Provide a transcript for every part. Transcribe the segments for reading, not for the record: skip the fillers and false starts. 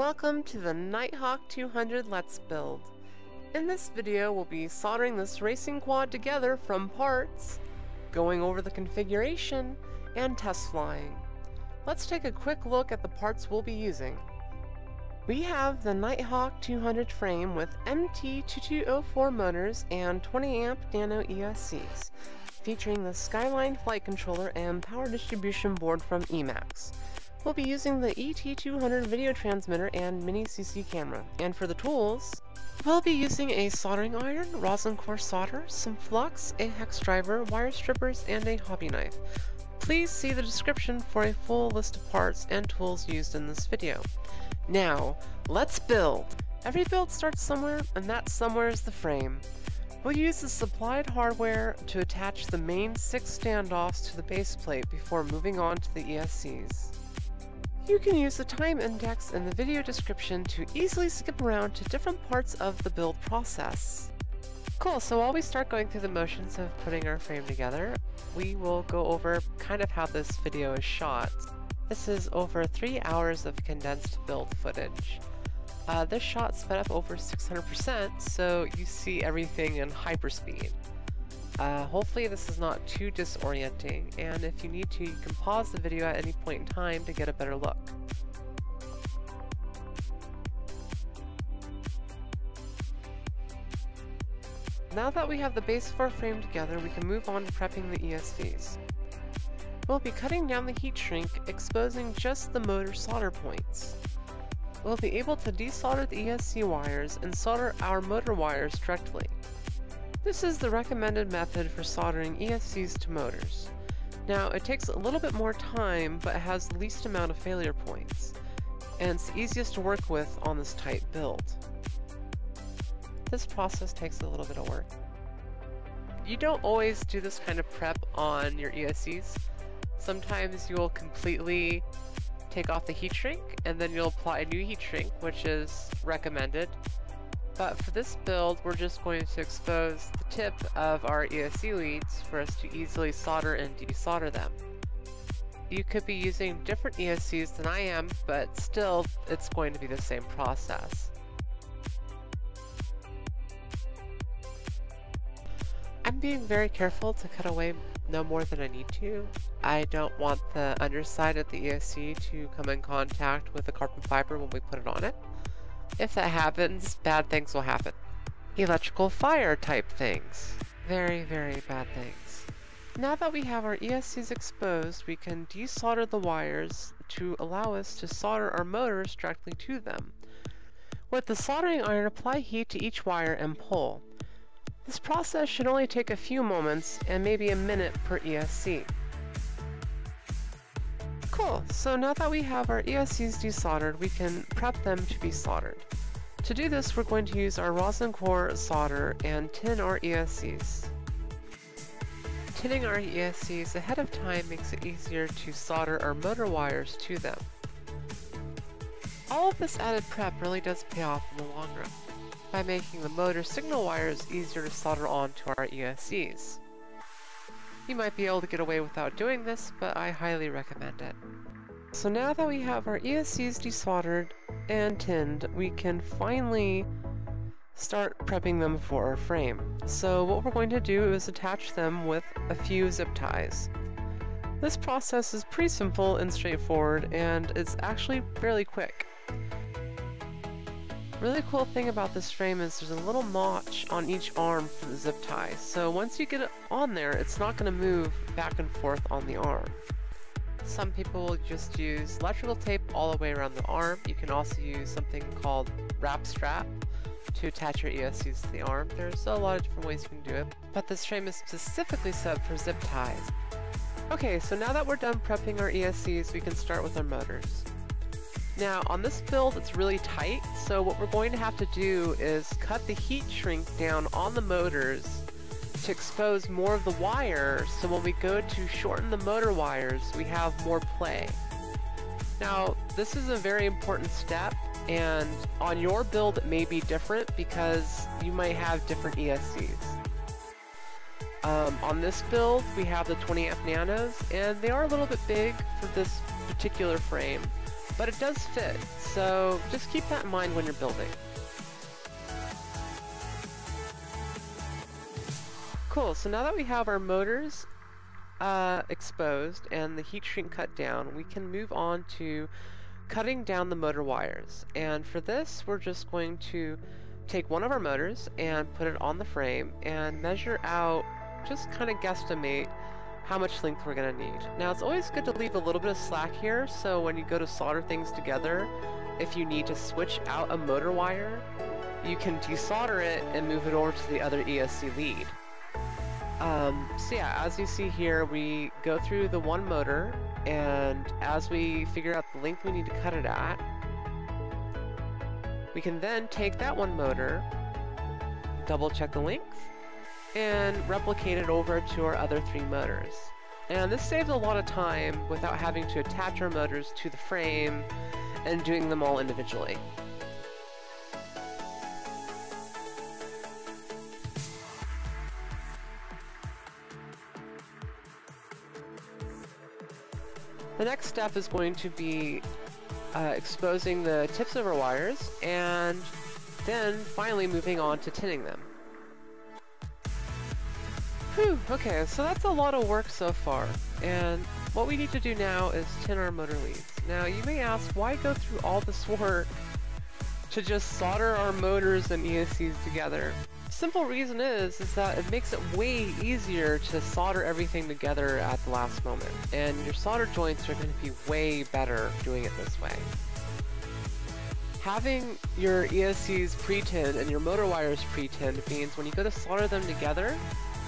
Welcome to the Nighthawk 200 Let's Build. In this video we'll be soldering this racing quad together from parts, going over the configuration, and test flying. Let's take a quick look at the parts we'll be using. We have the Nighthawk 200 frame with MT2204 motors and 20 amp nano ESCs, featuring the Skyline flight controller and power distribution board from EMAX. We'll be using the ET200 video transmitter and mini CC camera. And for the tools, we'll be using a soldering iron, rosin core solder, some flux, a hex driver, wire strippers, and a hobby knife. Please see the description for a full list of parts and tools used in this video. Now, let's build! Every build starts somewhere, and that somewhere is the frame. We'll use the supplied hardware to attach the main 6 standoffs to the base plate before moving on to the ESCs. You can use the time index in the video description to easily skip around to different parts of the build process. Cool, so while we start going through the motions of putting our frame together, we will go over kind of how this video is shot. This is over 3 hours of condensed build footage. This shot sped up over 600%, so you see everything in hyperspeed. Hopefully this is not too disorienting, and if you need to, you can pause the video at any point in time to get a better look. Now that we have the base of our frame together, we can move on to prepping the ESCs. We'll be cutting down the heat shrink, exposing just the motor solder points. We'll be able to desolder the ESC wires and solder our motor wires directly. This is the recommended method for soldering ESCs to motors. Now, it takes a little bit more time, but it has the least amount of failure points, and it's the easiest to work with on this tight build. This process takes a little bit of work. You don't always do this kind of prep on your ESCs. Sometimes you'll completely take off the heat shrink, and then you'll apply a new heat shrink, which is recommended. But for this build, we're just going to expose the tip of our ESC leads for us to easily solder and desolder them. You could be using different ESCs than I am, but still, it's going to be the same process. I'm being very careful to cut away no more than I need to. I don't want the underside of the ESC to come in contact with the carbon fiber when we put it on it. If that happens, bad things will happen. Electrical fire type things. Very, very bad things. Now that we have our ESCs exposed, we can desolder the wires to allow us to solder our motors directly to them. With the soldering iron, apply heat to each wire and pull. This process should only take a few moments and maybe a minute per ESC. Cool, so now that we have our ESCs desoldered, we can prep them to be soldered. To do this, we're going to use our rosin core solder and tin our ESCs. Tinning our ESCs ahead of time makes it easier to solder our motor wires to them. All of this added prep really does pay off in the long run, by making the motor signal wires easier to solder onto our ESCs. You might be able to get away without doing this, but I highly recommend it. So now that we have our ESCs desoldered and tinned, we can finally start prepping them for our frame. So what we're going to do is attach them with a few zip ties. This process is pretty simple and straightforward, and it's actually fairly quick. Really cool thing about this frame is there's a little notch on each arm for the zip tie, so once you get it on there, it's not going to move back and forth on the arm. Some people will just use electrical tape all the way around the arm. You can also use something called wrap strap to attach your ESCs to the arm. There's a lot of different ways you can do it, but this frame is specifically set up for zip ties. Okay, so now that we're done prepping our ESCs, we can start with our motors. Now, on this build, it's really tight, so what we're going to have to do is cut the heat shrink down on the motors to expose more of the wire, so when we go to shorten the motor wires, we have more play. Now, this is a very important step, and on your build it may be different because you might have different ESCs. On this build, we have the 20 amp nanos, and they are a little bit big for this particular frame, but it does fit, so just keep that in mind when you're building. Cool, so now that we have our motors exposed and the heat shrink cut down, we can move on to cutting down the motor wires. And for this, we're just going to take one of our motors and put it on the frame and measure out, just kind of guesstimate how much length we're going to need. Now, it's always good to leave a little bit of slack here, so when you go to solder things together, if you need to switch out a motor wire, you can desolder it and move it over to the other ESC lead. So yeah, as you see here, we go through the one motor, and as we figure out the length we need to cut it at, we can then take that one motor, double check the length, and replicate it over to our other three motors. And this saves a lot of time without having to attach our motors to the frame and doing them all individually. The next step is going to be exposing the tips of our wires, and then finally moving on to tinning them. Whew, okay, so that's a lot of work so far, and what we need to do now is tin our motor leads. Now, you may ask, why go through all this work to just solder our motors and ESCs together? Simple reason is that it makes it way easier to solder everything together at the last moment, and your solder joints are going to be way better doing it this way. Having your ESCs pre-tinned and your motor wires pre-tinned means when you go to solder them together,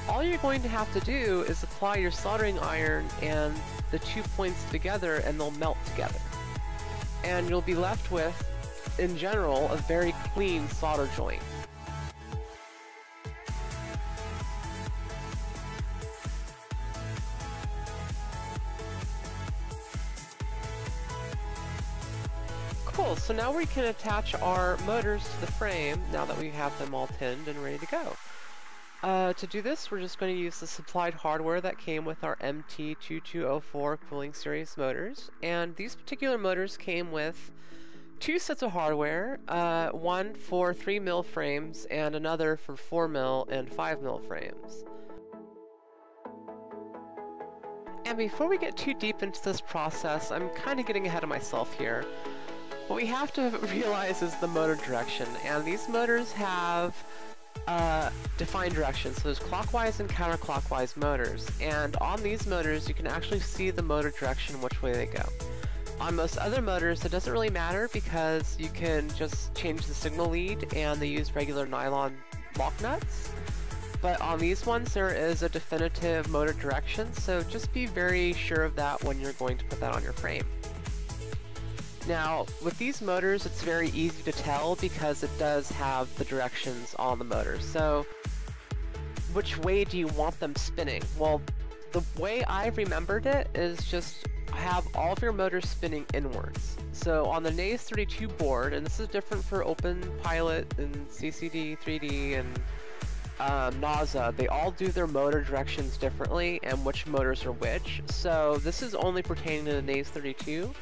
all you're going to have to do is apply your soldering iron and the 2 points together, and they'll melt together. And you'll be left with, in general, a very clean solder joint. Cool, so now we can attach our motors to the frame now that we have them all tinned and ready to go. To do this, we're just going to use the supplied hardware that came with our MT2204 cooling series motors, and these particular motors came with two sets of hardware, one for 3mm frames and another for 4mm and 5mm frames. And before we get too deep into this process, I'm kind of getting ahead of myself here. What we have to realize is the motor direction, and these motors have defined directions. So there's clockwise and counterclockwise motors, and on these motors you can actually see the motor direction, which way they go. On most other motors it doesn't really matter because you can just change the signal lead and they use regular nylon lock nuts. But on these ones there is a definitive motor direction, so just be very sure of that when you're going to put that on your frame. Now, with these motors, it's very easy to tell because it does have the directions on the motor. So, which way do you want them spinning? Well, the way I remembered it is just have all of your motors spinning inwards. So on the NAES 32 board, and this is different for OpenPilot and CCD, 3D, and NASA, they all do their motor directions differently and which motors are which. So this is only pertaining to the NAES 32.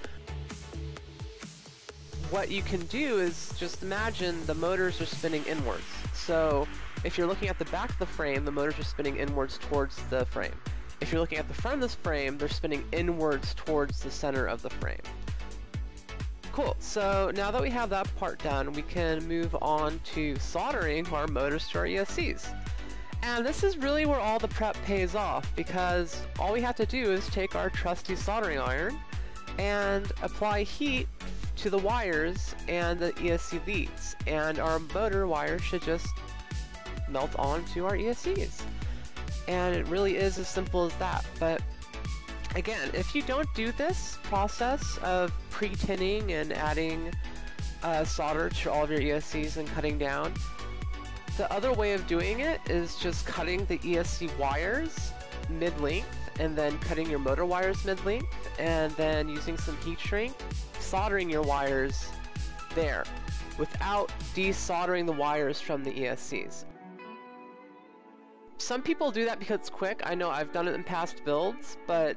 What you can do is just imagine the motors are spinning inwards. So if you're looking at the back of the frame, the motors are spinning inwards towards the frame. If you're looking at the front of this frame, they're spinning inwards towards the center of the frame. Cool, so now that we have that part done, we can move on to soldering our motors to our ESCs. And this is really where all the prep pays off, because all we have to do is take our trusty soldering iron and apply heat to the wires and the ESC leads, and our motor wires should just melt onto our ESCs. And it really is as simple as that. But again, if you don't do this process of pre-tinning and adding solder to all of your ESCs and cutting down, the other way of doing it is just cutting the ESC wires mid-length and then cutting your motor wires mid-length and then using some heat shrink, soldering your wires there without desoldering the wires from the ESCs. Some people do that because it's quick. I know I've done it in past builds, but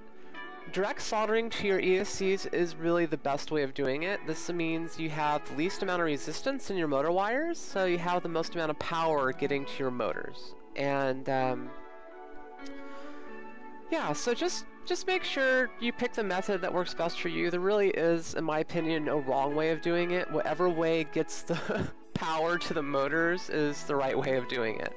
direct soldering to your ESCs is really the best way of doing it. This means you have the least amount of resistance in your motor wires, so you have the most amount of power getting to your motors. And yeah, so just make sure you pick the method that works best for you. There really is, in my opinion, no wrong way of doing it. Whatever way gets the power to the motors is the right way of doing it.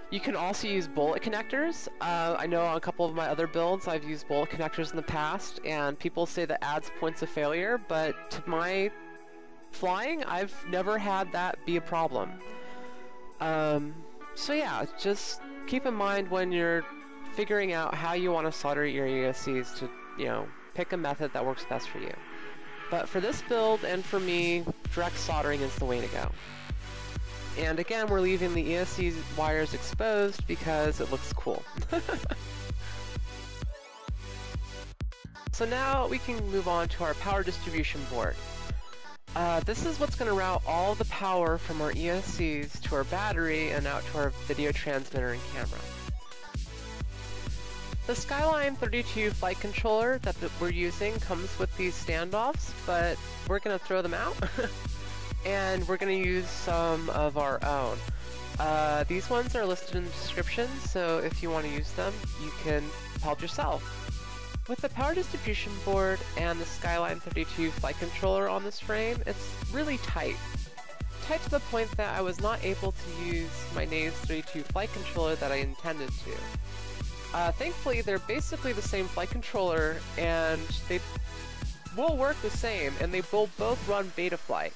You can also use bullet connectors. I know on a couple of my other builds I've used bullet connectors in the past, and people say that adds points of failure, but to my flying, I've never had that be a problem. So yeah, just keep in mind when you're figuring out how you want to solder your ESCs to, you know, pick a method that works best for you. But for this build and for me, direct soldering is the way to go. And again, we're leaving the ESC wires exposed because it looks cool. So now we can move on to our power distribution board. This is what's going to route all the power from our ESCs to our battery and out to our video transmitter and camera. The Skyline 32 flight controller that we're using comes with these standoffs, but we're going to throw them out. And we're going to use some of our own. These ones are listed in the description, so if you want to use them, you can help yourself. With the power distribution board and the Skyline 32 flight controller on this frame, it's really tight. Tight to the point that I was not able to use my Naves 32 flight controller that I intended to. Thankfully, they're basically the same flight controller, and they will work the same, and they will both run Betaflight.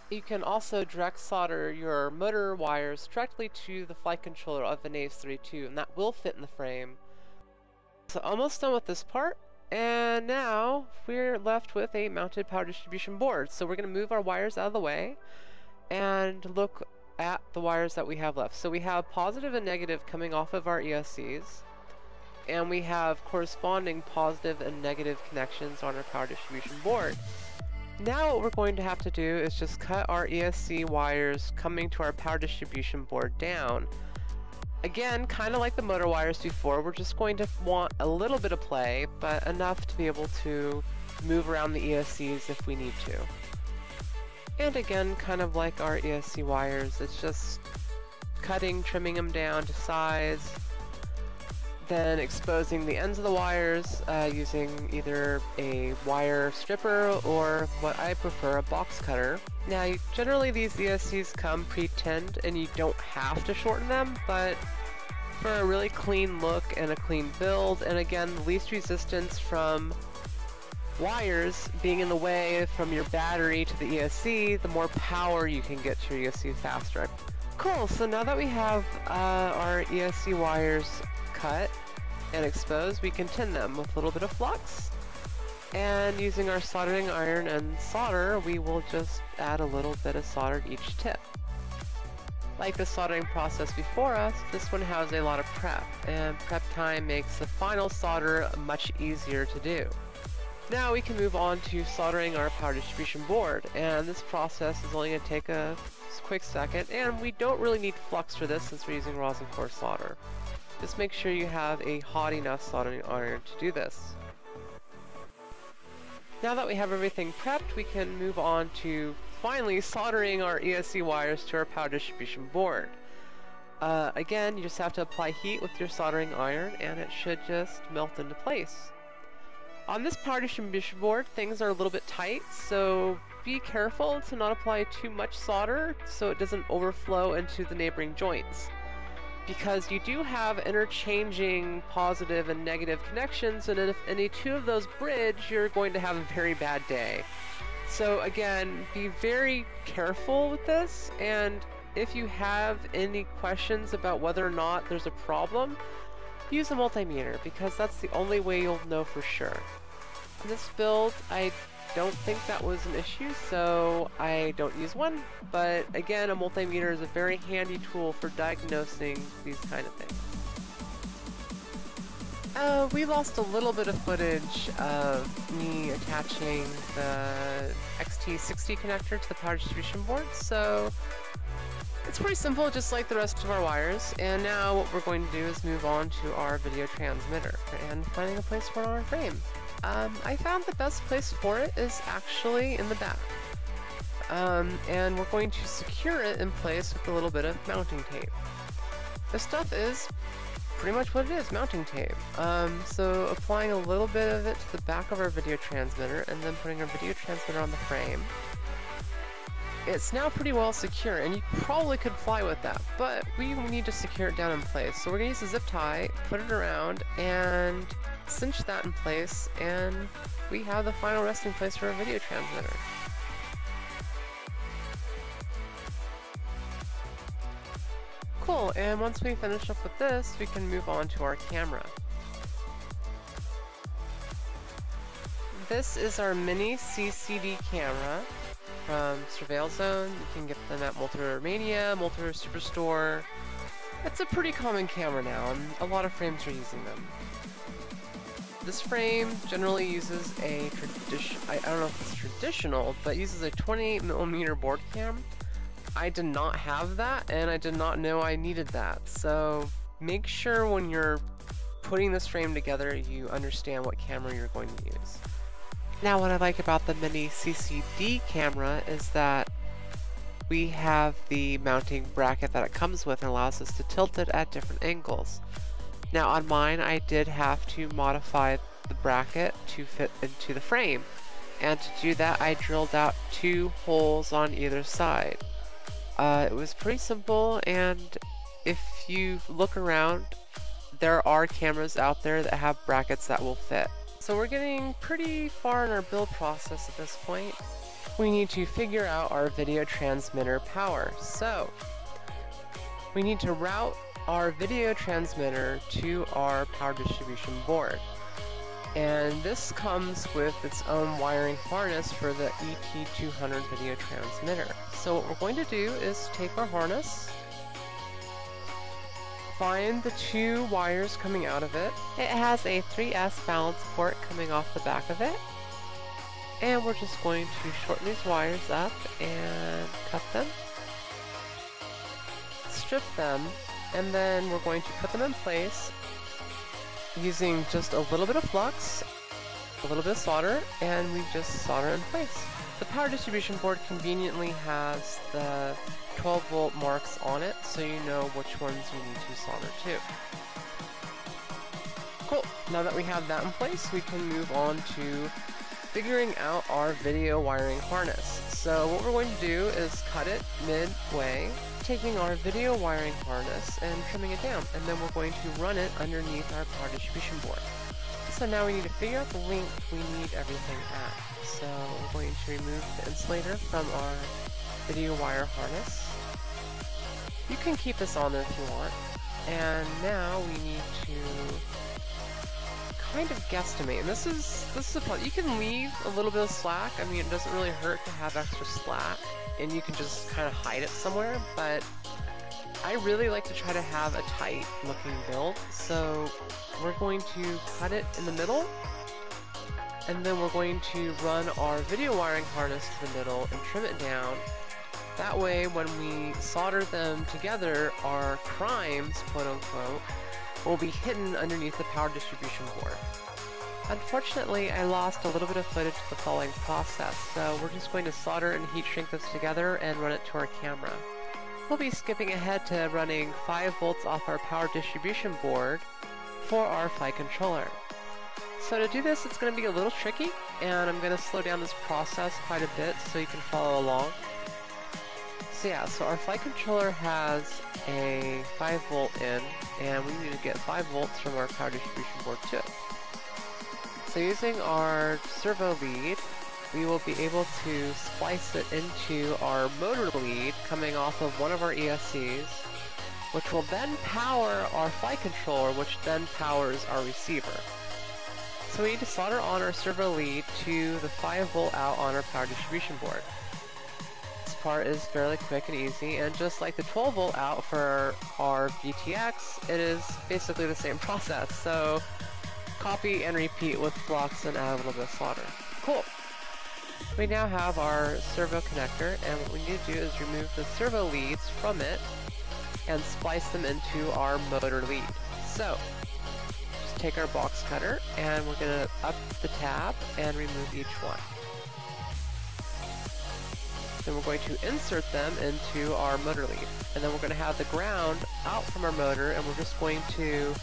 You can also direct solder your motor wires directly to the flight controller of the Naves 32, and that will fit in the frame. So almost done with this part, and now we're left with a mounted power distribution board. So we're going to move our wires out of the way and look at the wires that we have left. So we have positive and negative coming off of our ESCs, and we have corresponding positive and negative connections on our power distribution board. Now what we're going to have to do is just cut our ESC wires coming to our power distribution board down. Again, kind of like the motor wires before, we're just going to want a little bit of play, but enough to be able to move around the ESCs if we need to. And again, kind of like our ESC wires, it's just cutting, trimming them down to size, then exposing the ends of the wires using either a wire stripper or what I prefer, a box cutter. Now, generally these ESCs come pre-tinned and you don't have to shorten them, but for a really clean look and a clean build, and again, the least resistance from wires being in the way from your battery to the ESC, the more power you can get to your ESC faster. Cool, so now that we have our ESC wires cut and exposed, we can tin them with a little bit of flux. And using our soldering iron and solder, we will just add a little bit of solder to each tip. Like the soldering process before us, this one has a lot of prep, and prep time makes the final solder much easier to do. Now we can move on to soldering our power distribution board, and this process is only going to take a quick second, and we don't really need flux for this since we're using rosin core solder. Just make sure you have a hot enough soldering iron to do this. Now that we have everything prepped, we can move on to finally soldering our ESC wires to our power distribution board. Again, you just have to apply heat with your soldering iron and it should just melt into place. On this power distribution board, things are a little bit tight, so be careful to not apply too much solder so it doesn't overflow into the neighboring joints. Because you do have interchanging positive and negative connections, and if any two of those bridge, you're going to have a very bad day. So again, be very careful with this, and if you have any questions about whether or not there's a problem, use a multimeter, because that's the only way you'll know for sure. In this build, I don't think that was an issue, so I don't use one, but again, a multimeter is a very handy tool for diagnosing these kind of things. We lost a little bit of footage of me attaching the XT60 connector to the power distribution board, so It's pretty simple, just like the rest of our wires, and now what we're going to do is move on to our video transmitter and finding a place for it on our frame. I found the best place for it is actually in the back. And we're going to secure it in place with a little bit of mounting tape. This stuff is pretty much what it is, mounting tape. So applying a little bit of it to the back of our video transmitter and then putting our video transmitter on the frame. It's now pretty well secure, and you probably could fly with that, but we need to secure it down in place. So we're going to use a zip tie, put it around, and cinch that in place, and we have the final resting place for our video transmitter. Cool, and once we finish up with this, we can move on to our camera. This is our mini CCD camera from Surveil Zone. You can get them at Multirotor Mania, Multirotor Superstore. It's a pretty common camera now, and a lot of frames are using them. This frame generally uses a I don't know if it's traditional, but uses a 28mm board cam. I did not have that, and I did not know I needed that. So make sure when you're putting this frame together, you understand what camera you're going to use. Now, what I like about the mini CCD camera is that we have the mounting bracket that it comes with and allows us to tilt it at different angles. Now on mine, I did have to modify the bracket to fit into the frame. And to do that, I drilled out 2 holes on either side. It was pretty simple, and if you look around, there are cameras out there that have brackets that will fit. So we're getting pretty far in our build process at this point. We need to figure out our video transmitter power. So we need to route our video transmitter to our power distribution board. And this comes with its own wiring harness for the ET200 video transmitter. So what we're going to do is take our harness, find the 2 wires coming out of it. It has a 3S balance port coming off the back of it. And we're just going to shorten these wires up and cut them, strip them, and then we're going to put them in place using just a little bit of flux, a little bit of solder, and we just solder in place. The power distribution board conveniently has the 12-volt marks on it, so you know which ones you need to solder to. Cool, now that we have that in place, we can move on to figuring out our video wiring harness. So what we're going to do is cut it midway, taking our video wiring harness and trimming it down, and then we're going to run it underneath our power distribution board. So now we need to figure out the length we need everything at. So we're going to remove the insulator from our video wire harness. You can keep this on there if you want. And now we need to kind of guesstimate. And this is a part. You can leave a little bit of slack. I mean, it doesn't really hurt to have extra slack, and you can just kind of hide it somewhere, but I really like to try to have a tight looking build. So we're going to cut it in the middle, and then we're going to run our video wiring harness to the middle and trim it down. That way, when we solder them together, our crimes, quote unquote, will be hidden underneath the power distribution board. Unfortunately, I lost a little bit of footage to the following process, so we're just going to solder and heat shrink this together and run it to our camera. We'll be skipping ahead to running 5 volts off our power distribution board for our flight controller. So to do this, it's going to be a little tricky, and I'm going to slow down this process quite a bit so you can follow along. So yeah, so our flight controller has a 5 volt in, and we need to get 5 volts from our power distribution board to it. So using our servo lead, we will be able to splice it into our motor lead coming off of one of our ESCs, which will then power our flight controller, which then powers our receiver. So we need to solder on our servo lead to the 5 volt out on our power distribution board. This part is fairly quick and easy, and just like the 12 volt out for our VTX, it is basically the same process. So copy and repeat with flux and add a little bit of solder. Cool. We now have our servo connector, and what we need to do is remove the servo leads from it and splice them into our motor lead. So, just take our box cutter and we're going to up the tab and remove each one. Then we're going to insert them into our motor lead. And then we're going to have the ground out from our motor, and we're just going to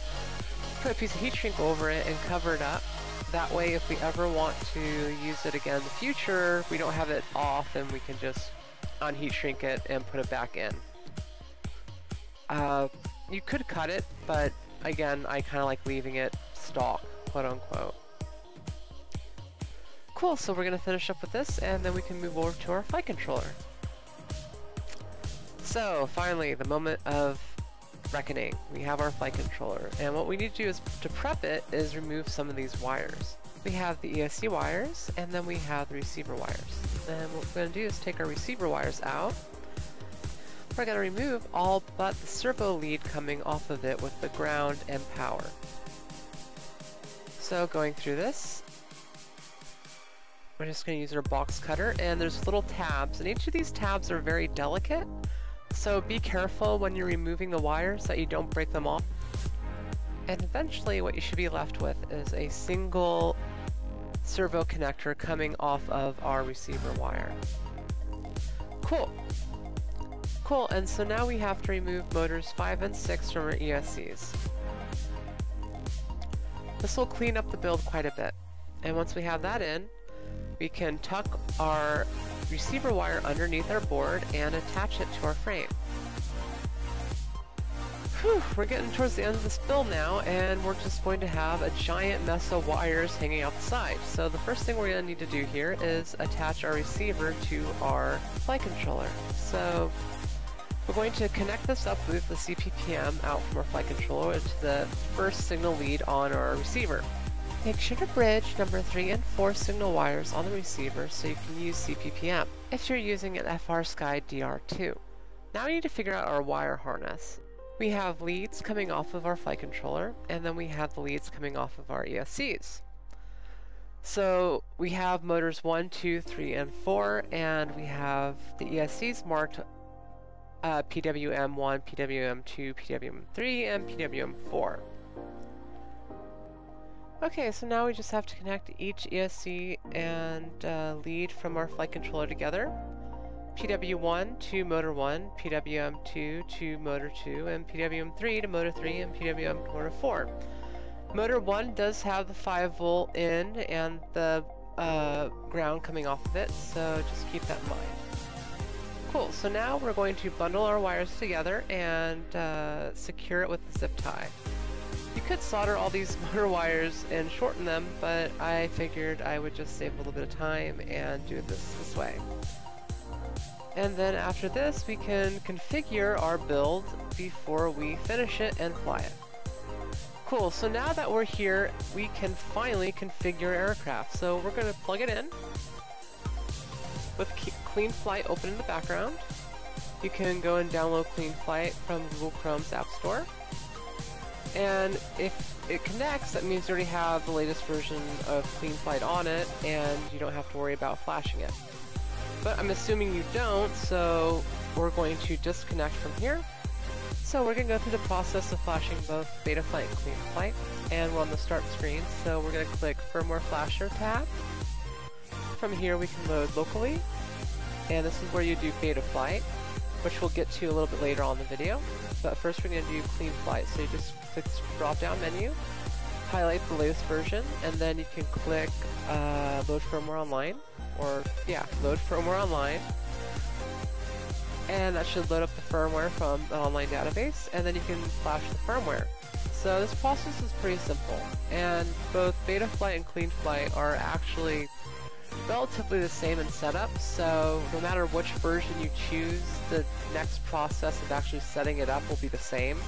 put a piece of heat shrink over it and cover it up. That way, if we ever want to use it again in the future, we don't have it off and we can just unheat shrink it and put it back in. You could cut it, but again, I kind of like leaving it stock, quote unquote. Cool, so we're going to finish up with this and then we can move over to our flight controller. So finally, the moment of reckoning. We have our flight controller, and what we need to do is to prep it is remove some of these wires. We have the ESC wires, and then we have the receiver wires. And what we're going to do is take our receiver wires out. We're going to remove all but the servo lead coming off of it with the ground and power. So going through this, we're just going to use our box cutter, and there's little tabs, and each of these tabs are very delicate. So be careful when you're removing the wires that you don't break them off. And eventually what you should be left with is a single servo connector coming off of our receiver wire. Cool. Cool, and so now we have to remove motors 5 and 6 from our ESCs. This will clean up the build quite a bit. And once we have that in, we can tuck our receiver wire underneath our board and attach it to our frame. Whew, we're getting towards the end of this build now, and we're just going to have a giant mess of wires hanging out the side. So the first thing we're going to need to do here is attach our receiver to our flight controller. So we're going to connect this up with the CPPM out from our flight controller to the first signal lead on our receiver. Make sure to bridge number 3 and 4 signal wires on the receiver so you can use CPPM if you're using an FrSky DR2. Now we need to figure out our wire harness. We have leads coming off of our flight controller, and then we have the leads coming off of our ESCs. So we have motors 1, 2, 3, and 4, and we have the ESCs marked PWM1, PWM2, PWM3, and PWM4. Okay, so now we just have to connect each ESC and lead from our flight controller together. PWM1 to motor 1, PWM2 to motor 2, and PWM3 to motor 3, and PWM to motor 4. Motor 1 does have the 5-volt in and the ground coming off of it, so just keep that in mind. Cool, so now we're going to bundle our wires together and secure it with the zip tie. You could solder all these motor wires and shorten them, but I figured I would just save a little bit of time and do this way. And then after this, we can configure our build before we finish it and fly it. Cool, so now that we're here, we can finally configure our aircraft. So we're going to plug it in with Clean Flight open in the background. You can go and download Clean Flight from Google Chrome's App Store. And if it connects, that means you already have the latest version of Clean Flight on it, and you don't have to worry about flashing it. But I'm assuming you don't, so we're going to disconnect from here. So we're going to go through the process of flashing both Beta Flight and Clean Flight, and we're on the start screen, so we're going to click Firmware Flasher tab. From here we can load locally, and this is where you do Beta Flight, which we'll get to a little bit later on in the video. But first we're going to do Clean Flight, so you just click this drop-down menu, highlight the latest version, and then you can click Load Firmware Online, Load Firmware Online, and that should load up the firmware from the online database, and then you can flash the firmware. So this process is pretty simple, and both Beta Flight and Clean Flight are actually relatively the same in setup, so no matter which version you choose, the next process of actually setting it up will be the same.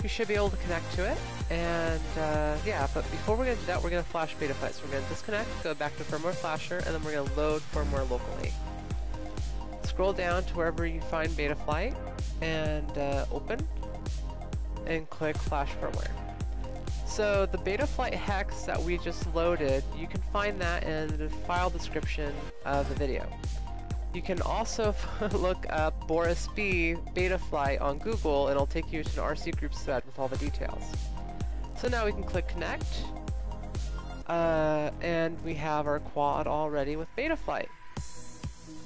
You should be able to connect to it, and but before we're going to do that, we're going to flash Beta Flight. So we're going to disconnect, go back to Firmware Flasher, and then we're going to load firmware locally. Scroll down to wherever you find Beta Flight, and open, and click Flash Firmware. So the Betaflight hex that we just loaded, you can find that in the file description of the video. You can also look up Boris B Betaflight on Google, and it'll take you to an RC group thread with all the details. So now we can click connect, and we have our quad all ready with Betaflight.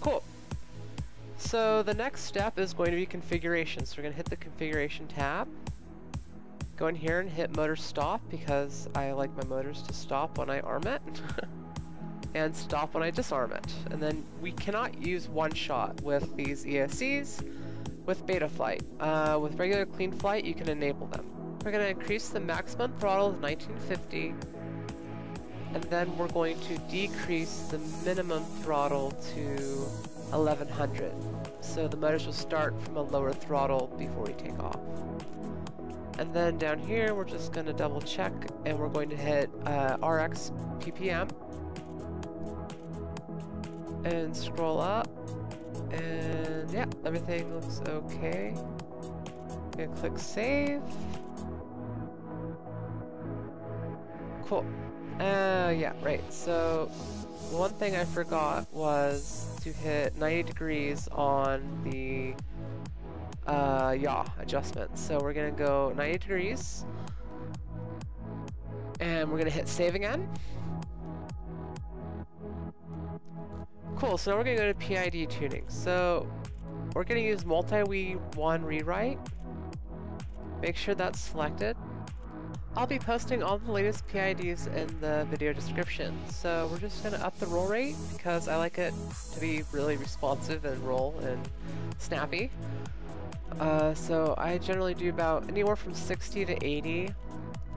Cool. So the next step is going to be configuration. So we're going to hit the configuration tab. Go in here and hit motor stop because I like my motors to stop when I arm it and stop when I disarm it. And then we cannot use one shot with these ESCs with Betaflight. With regular clean flight, you can enable them. We're going to increase the maximum throttle to 1950, and then we're going to decrease the minimum throttle to 1100. So the motors will start from a lower throttle before we take off. And then down here, we're just going to double check, and we're going to hit RX PPM and scroll up, and yeah, everything looks okay. I'm going to click save. Cool. Yeah, right. So one thing I forgot was to hit 90 degrees on the yaw adjustment. So we're gonna go 90 degrees, and we're gonna hit save again. Cool, so now we're gonna go to PID tuning. So we're gonna use multi-1 rewrite. Make sure that's selected. I'll be posting all the latest PIDs in the video description. So we're just gonna up the roll rate because I like it to be really responsive and roll and snappy. So I generally do about anywhere from 60 to 80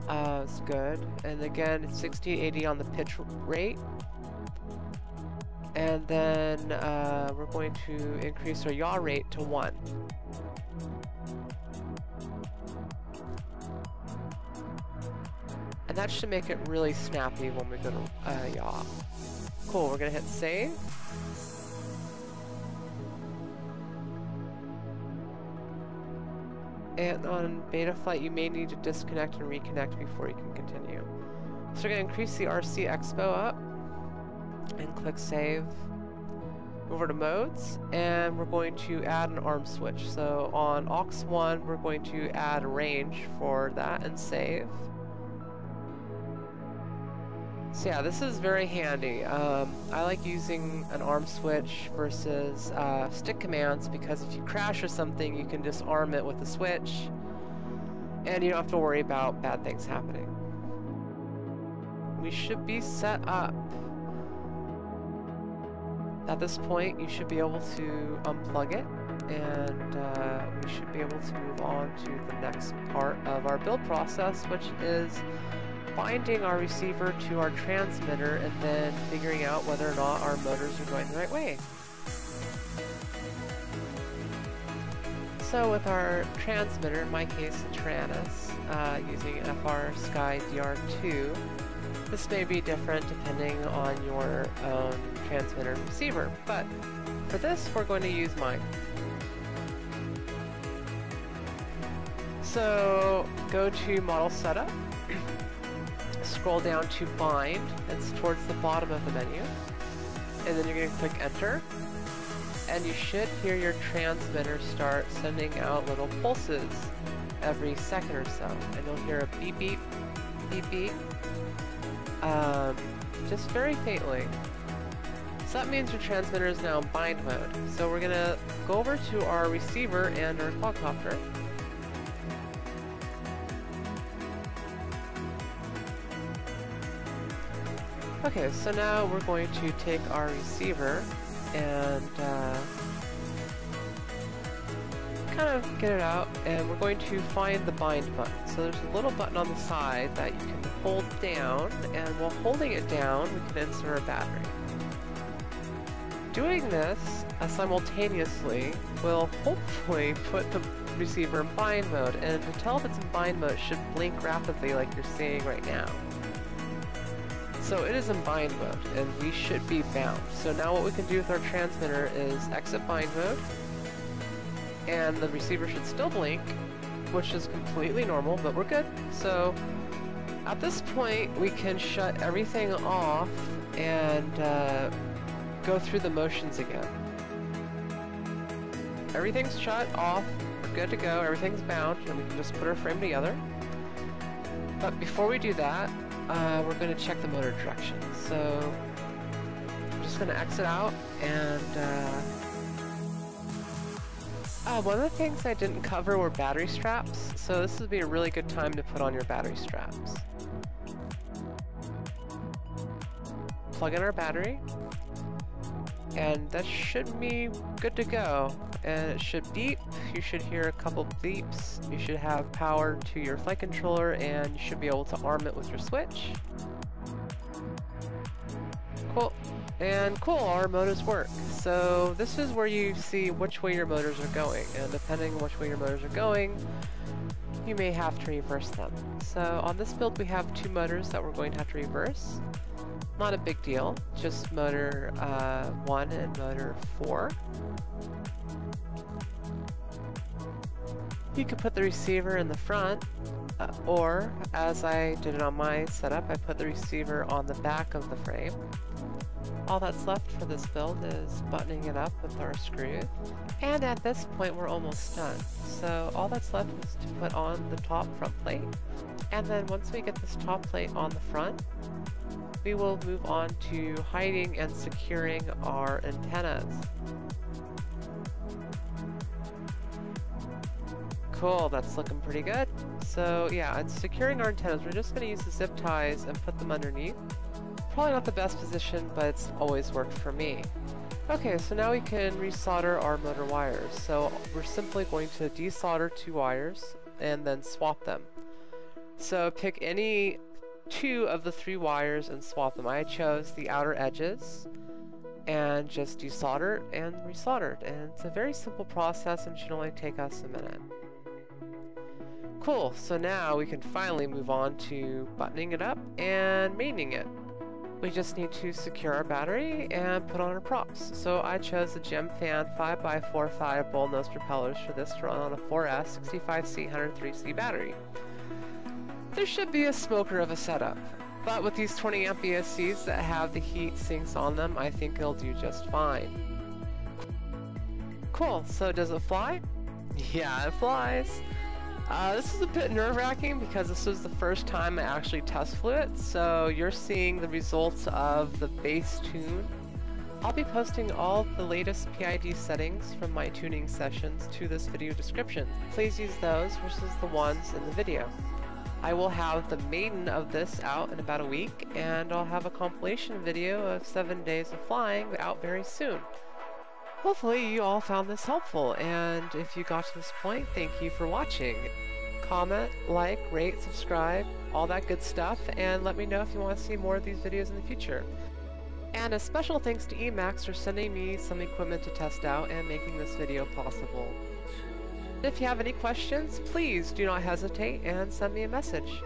is good. And again, 60 to 80 on the pitch rate. And then we're going to increase our yaw rate to 1. And that should make it really snappy when we go to yaw. Cool, we're gonna hit save. And on Betaflight, you may need to disconnect and reconnect before you can continue. So we're gonna increase the RC Expo up and click save. Over to modes, and we're going to add an arm switch. So on aux 1, we're going to add a range for that and save. So yeah, this is very handy. I like using an arm switch versus stick commands because if you crash or something, you can disarm it with the switch, and you don't have to worry about bad things happening. We should be set up. At this point, you should be able to unplug it, and we should be able to move on to the next part of our build process, which is binding our receiver to our transmitter and then figuring out whether or not our motors are going the right way. So with our transmitter, in my case the Taranis, using FR Sky DR2, this may be different depending on your own transmitter and receiver, but for this we're going to use mine. So go to Model Setup, scroll down to Bind, it's towards the bottom of the menu, and then you're going to click Enter, and you should hear your transmitter start sending out little pulses every second or so, and you'll hear a beep beep, beep beep, just very faintly. So that means your transmitter is now in bind mode. So we're going to go over to our receiver and our quadcopter. Okay, so now we're going to take our receiver and kind of get it out, and we're going to find the bind button. So there's a little button on the side that you can hold down, and while holding it down, we can insert a battery. Doing this simultaneously will hopefully put the receiver in bind mode, and to tell if it's in bind mode, it should blink rapidly like you're seeing right now. So it is in bind mode, and we should be bound. So now what we can do with our transmitter is exit bind mode, and the receiver should still blink, which is completely normal, but we're good. So At this point, we can shut everything off and go through the motions again. Everything's shut off, we're good to go, everything's bound, and we can just put our frame together. But before we do that, we're going to check the motor direction. So I'm just going to exit out and one of the things I didn't cover were battery straps, so this would be a really good time to put on your battery straps. Plug in our battery, and that should be good to go. And it should beep, you should hear a couple beeps, you should have power to your flight controller, and you should be able to arm it with your switch. Cool. And cool, our motors work. So this is where you see which way your motors are going, and depending on which way your motors are going, you may have to reverse them. So on this build we have 2 motors that we're going to have to reverse. Not a big deal, just motor 1 and motor 4. You could put the receiver in the front, or as I did it on my setup, I put the receiver on the back of the frame. All that's left for this build is buttoning it up with our screw. And at this point we're almost done. So all that's left is to put on the top front plate. And then once we get this top plate on the front, we will move on to hiding and securing our antennas. Cool, that's looking pretty good. So yeah, and securing our antennas, we're just going to use the zip ties and put them underneath. Probably not the best position, but it's always worked for me. Okay, so now we can resolder our motor wires. So we're simply going to desolder 2 wires and then swap them. So pick any 2 of the 3 wires and swap them. I chose the outer edges and just desoldered and resoldered. And it's a very simple process and should only take us a minute. Cool, so now we can finally move on to buttoning it up and maintaining it. We just need to secure our battery and put on our props. So I chose the Gem Fan 5x4 thigh bull nose propellers for this to run on a 4S 65C 103C battery. There should be a smoker of a setup, but with these 20 amp ESCs that have the heat sinks on them, I think it'll do just fine. Cool, so does it fly? Yeah, it flies. This is a bit nerve-wracking because this was the first time I actually test flew it, so you're seeing the results of the base tune. I'll be posting all the latest PID settings from my tuning sessions to this video description. Please use those versus the ones in the video. I will have the maiden of this out in about a week, and I'll have a compilation video of 7 days of flying out very soon. Hopefully you all found this helpful, and if you got to this point, thank you for watching. Comment, like, rate, subscribe, all that good stuff, and let me know if you want to see more of these videos in the future. And a special thanks to EMAX for sending me some equipment to test out and making this video possible. If you have any questions, please do not hesitate and send me a message.